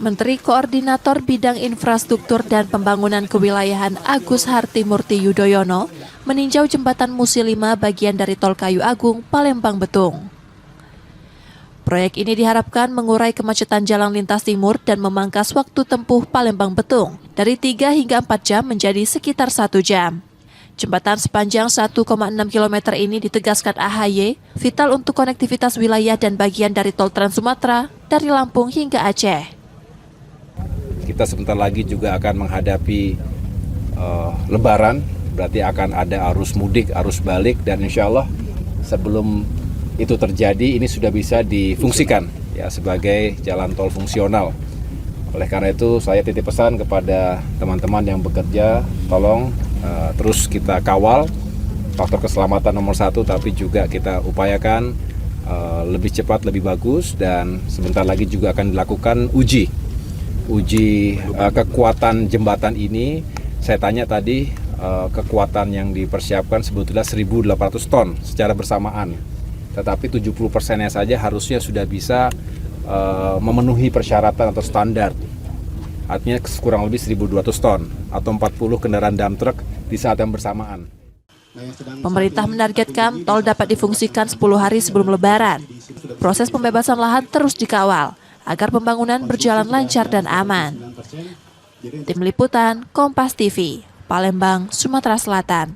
Menteri Koordinator Bidang Infrastruktur dan Pembangunan Kewilayahan Agus Hartimurti Yudhoyono meninjau jembatan Musi 5 bagian dari Tol Kayu Agung, Palembang Betung. Proyek ini diharapkan mengurai kemacetan jalan lintas timur dan memangkas waktu tempuh Palembang Betung dari 3 hingga 4 jam menjadi sekitar 1 jam. Jembatan sepanjang 1,6 km ini ditegaskan AHY vital untuk konektivitas wilayah dan bagian dari Tol Trans Sumatera dari Lampung hingga Aceh. Kita sebentar lagi juga akan menghadapi Lebaran, berarti akan ada arus mudik, arus balik, dan insya Allah sebelum itu terjadi ini sudah bisa difungsikan ya sebagai jalan tol fungsional. Oleh karena itu saya titip pesan kepada teman-teman yang bekerja, tolong terus kita kawal faktor keselamatan nomor 1, tapi juga kita upayakan lebih cepat, lebih bagus, dan sebentar lagi juga akan dilakukan uji kekuatan jembatan ini. Saya tanya tadi, kekuatan yang dipersiapkan sebetulnya 1.800 ton secara bersamaan, tetapi 70%-nya saja harusnya sudah bisa memenuhi persyaratan atau standar. Artinya kurang lebih 1.200 ton atau 40 kendaraan dump truck di saat yang bersamaan. Pemerintah menargetkan tol dapat difungsikan 10 hari sebelum Lebaran. Proses pembebasan lahan terus dikawal agar pembangunan berjalan lancar dan aman. Tim Liputan, Kompas TV, Palembang, Sumatera Selatan.